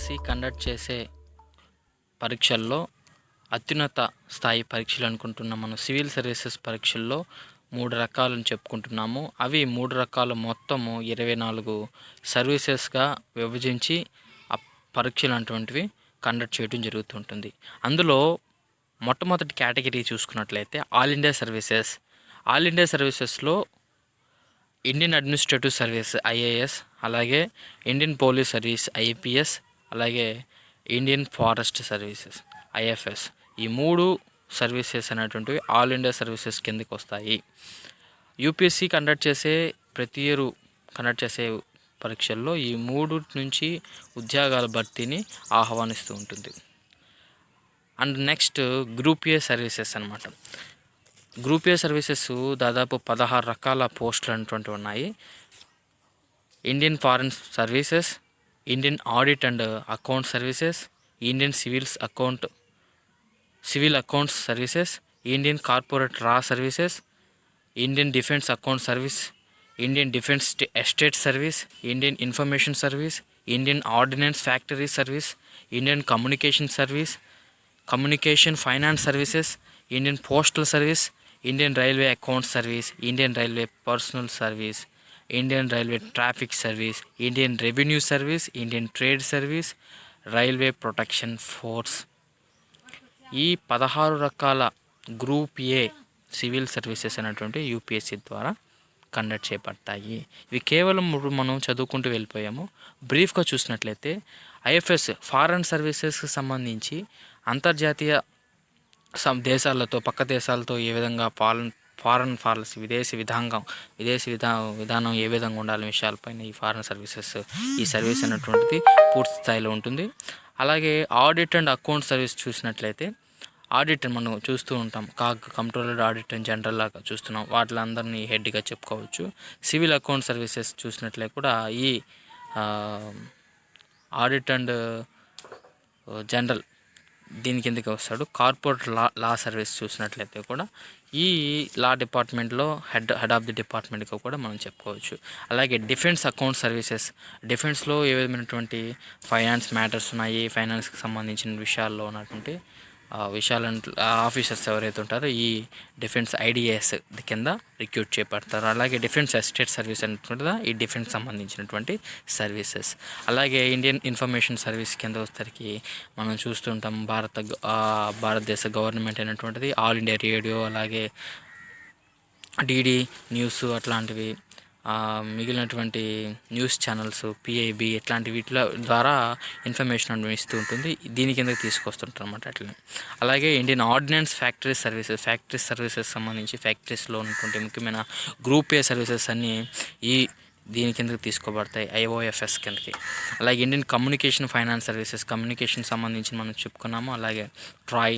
UPSC conduct చేసే పరీక్షల్లో అత్యున్నత స్థాయి పరీక్షలు అనుకుంటున్నాం. మనం సివిల్ సర్వీసెస్ పరీక్షల్లో 3 రకాలను చెప్పుకుంటున్నాము. అవి 3 రకాలు మొత్తము 24 సర్వీసెస్గా విభజించి ఆ పరీక్షలు అటువంటివి కండక్ట్ చేయడం జరుగుతుంటుంది. అందులో మొట్టమొదటి కేటగిరీ చూసుకున్నట్లయితే all India services. All India సర్వీసెస్లో ఇండియన్ అడ్మినిస్ట్రేటివ్ సర్వీస్ ఐఏఎస్, అలాగే ఇండియన్ పోలీస్ సర్వీస్ ఐపీఎస్, అలాగే ఇండియన్ ఫారెస్ట్ సర్వీసెస్ ఐఎఫ్ఎస్, ఈ 3 సర్వీసెస్ అనేటువంటివి ఆల్ ఇండియా సర్వీసెస్ కిందకి వస్తాయి. యూపీఎస్సీ ప్రతి ఇయర్ కండక్ట్ చేసే పరీక్షల్లో ఈ 3 నుంచి ఉద్యోగాల భర్తీని ఆహ్వానిస్తూ ఉంటుంది. And next group A services అనమాట. గ్రూప్ ఏ సర్వీసెస్ దాదాపు 16 రకాల పోస్టులు అనేటువంటివి ఉన్నాయి. Indian foreign services, Indian audit and account services, Indian civil accounts services, Indian corporate law services, Indian defence account service, Indian defence estate service, Indian information service, Indian ordnance factory service, Indian communication service, communication finance services, Indian postal service, Indian railway account service, Indian railway personnel service, Indian railway traffic service, Indian revenue service, Indian trade service, railway protection force. ఈ 16 రకాల group A civil services అనేటువంటి UPSC ద్వారా conduct చేయబడతాయి. ఇవి కేవలం మనం చదువుకుంటూ వెళ్ళిపోయాము. బ్రీఫ్గా చూసినట్లయితే ఐఎఫ్ఎస్ ఫారెన్ సర్వీసెస్కి సంబంధించి అంతర్జాతీయ దేశాలతో, పక్క దేశాలతో ఏ విధంగా ఫారెన్ పాలసీ, విదేశీ విధానం ఏ విధంగా ఉండాలనే విషయాలపైన ఈ ఫారెన్ సర్వీసెస్, ఈ సర్వీస్ అనేటువంటిది పూర్తి స్థాయిలో ఉంటుంది. అలాగే ఆడిట్ అండ్ అకౌంట్ సర్వీస్ చూసినట్లయితే ఆడిట్ మనం చూస్తూ ఉంటాం, కంట్రోలర్ ఆడిట్ అండ్ జనరల్ లాగా చూస్తున్నాం, వాటిలందరినీ హెడ్గా చెప్పుకోవచ్చు. సివిల్ అకౌంట్ సర్వీసెస్ చూసినట్లయితే కూడా ఈ ఆడిట్ అండ్ జనరల్ దీని కిందకి వస్తాడు. కార్పొరేట్ లా సర్వీస్ చూసినట్లయితే కూడా ఈ లా డిపార్ట్మెంట్లో హెడ్ ఆఫ్ ది డిపార్ట్మెంట్గా కూడా మనం చెప్పుకోవచ్చు. అలాగే డిఫెన్స్ అకౌంట్ సర్వీసెస్, డిఫెన్స్లో ఏ విధమైనటువంటి ఫైనాన్స్ మ్యాటర్స్ ఉన్నాయి, ఫైనాన్స్కి సంబంధించిన విషయాల్లో ఉన్నటువంటి ఆఫీసర్స్ ఎవరైతే ఉంటారో ఈ డిఫెన్స్ ఐడిఎస్ కింద రిక్రూట్ చేయబడతారు. అలాగే డిఫెన్స్ ఎస్టేట్ సర్వీస్ అనేటువంటిది ఈ డిఫెన్స్ సంబంధించినటువంటి సర్వీసెస్. అలాగే ఇండియన్ ఇన్ఫర్మేషన్ సర్వీస్ కింద వచ్చేసరికి మనం చూస్తుంటాం భారతదేశ గవర్నమెంట్ అయినటువంటిది ఆల్ ఇండియా రేడియో, అలాగే డిడి న్యూస్, అట్లాంటివి మిగిలినటువంటి న్యూస్ ఛానల్స్, పిఐబి, ఇట్లాంటి వీటిల ద్వారా ఇన్ఫర్మేషన్ ఇస్తూ ఉంటుంది. దీని కిందకి తీసుకొస్తుంటారు అన్నమాట. అట్లనే అలాగే ఇండియన్ ఆర్డినెన్స్ ఫ్యాక్టరీ సర్వీసెస్ సంబంధించి ఫ్యాక్టరీస్లో ఉన్నటువంటి ముఖ్యమైన గ్రూప్ ఏ సర్వీసెస్ అన్నీ దీని కిందకి తీసుకోబడతాయి, ఐఓఎఫ్ఎస్ కిందకి. అలాగే Indian communication finance services, communication సంబంధించి మనం చెప్పుకున్నాము. అలాగే ట్రాయ్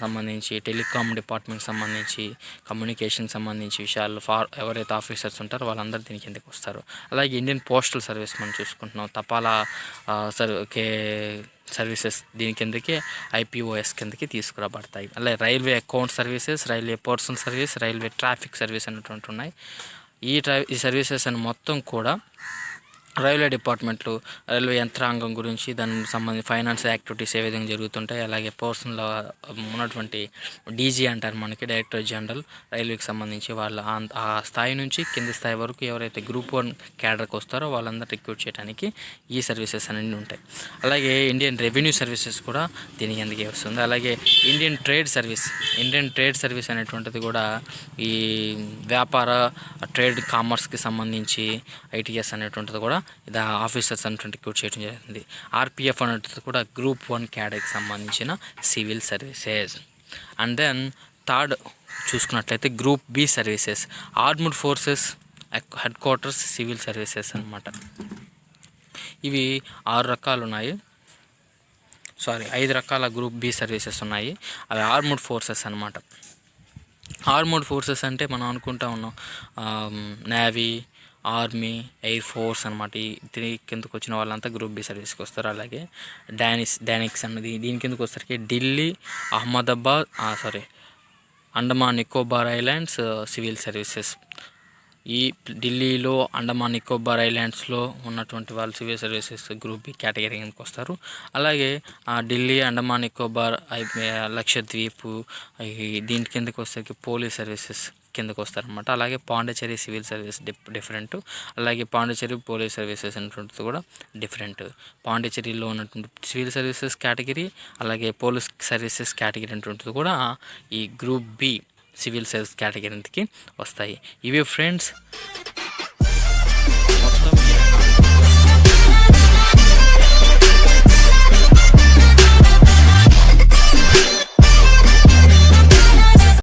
సంబంధించి, టెలికాం డిపార్ట్మెంట్ సంబంధించి, కమ్యూనికేషన్ సంబంధించి విషయాలు ఎవరైతే ఆఫీసర్స్ ఉంటారో వాళ్ళందరూ దీని కిందకి వస్తారు. అలాగే ఇండియన్ పోస్టల్ సర్వీస్ మనం చూసుకుంటున్నాం, తపాలా సర్వీసెస్ దీని కిందకి ఐపీఓఎస్ కిందకి తీసుకురాబడతాయి. అలాగే railway account services, railway personnel service, railway traffic service అనేటువంటి ఉన్నాయి. ఈ సర్వీసెస్ అని మొత్తం కూడా రైల్వే డిపార్ట్మెంట్లు, రైల్వే యంత్రాంగం గురించి, దానికి సంబంధించి ఫైనాన్స్ యాక్టివిటీస్ ఏ విధంగా జరుగుతుంటాయి, అలాగే పర్సనల్ ఉన్నటువంటి డీజీ అంటారు మనకి, డైరెక్టర్ జనరల్, రైల్వేకి సంబంధించి వాళ్ళ ఆ స్థాయి నుంచి కింది స్థాయి వరకు ఎవరైతే గ్రూప్ 1 క్యాడర్కి వస్తారో వాళ్ళందరూ రిక్రూట్ చేయడానికి ఈ సర్వీసెస్ అన్నీ ఉంటాయి. అలాగే ఇండియన్ రెవెన్యూ సర్వీసెస్ కూడా దీని కిందకి వస్తుంది. అలాగే ఇండియన్ ట్రేడ్ సర్వీస్ అనేటువంటిది కూడా ఈ వ్యాపార, ట్రేడ్, కామర్స్కి సంబంధించి ఐటీఎస్ అనేటువంటిది కూడా ఇది ఆఫీసర్స్ అనేటువంటి రిక్రూట్ చేయడం జరుగుతుంది. ఆర్పిఎఫ్ అనేటువంటిది కూడా గ్రూప్ 1 క్యాడర్కి సంబంధించిన civil services. And then third చూసుకున్నట్లయితే group B services, armed forces headquarters civil services అనమాట. ఇవి 5 రకాల గ్రూప్ బి సర్వీసెస్ ఉన్నాయి. అవి ఆర్మ్డ్ ఫోర్సెస్ అనమాట. ఆర్మ్డ్ ఫోర్సెస్ అంటే మనం అనుకుంటా ఉన్నాం నేవీ, ఆర్మీ, ఎయిర్ ఫోర్స్ అనమాట. దీని కిందకు వచ్చిన వాళ్ళంతా గ్రూప్ బి సర్వీస్కి వస్తారు. అలాగే డానిక్స్ అన్నది దీని కిందకు వచ్చేసరికి Delhi, Andaman Nicobar islands civil services. ఈ ఢిల్లీలో అండమాన్ నికోబార్ ఐలాండ్స్లో ఉన్నటువంటి వాళ్ళు civil services group B category కిందకి వస్తారు. అలాగే ఢిల్లీ, అండమాన్ నికోబార్, లక్షద్వీప్ దీని కిందకి వస్తే పోలీస్ సర్వీసెస్ కిందకు వస్తారనమాట. అలాగే పాండిచ్చేరి సివిల్ సర్వీస్ డిఫరెంట్, అలాగే పాండిచ్చేరి పోలీస్ సర్వీసెస్ అనేటువంటిది కూడా డిఫరెంట్. పాండిచ్చేరిలో ఉన్నటువంటి సివిల్ సర్వీసెస్ కేటగిరీ, అలాగే పోలీస్ సర్వీసెస్ కేటగిరీ అనేటువంటిది కూడా ఈ గ్రూప్ బి సివిల్ సర్వీస్ కేటగిరీకి వస్తాయి. ఇవి ఫ్రెండ్స్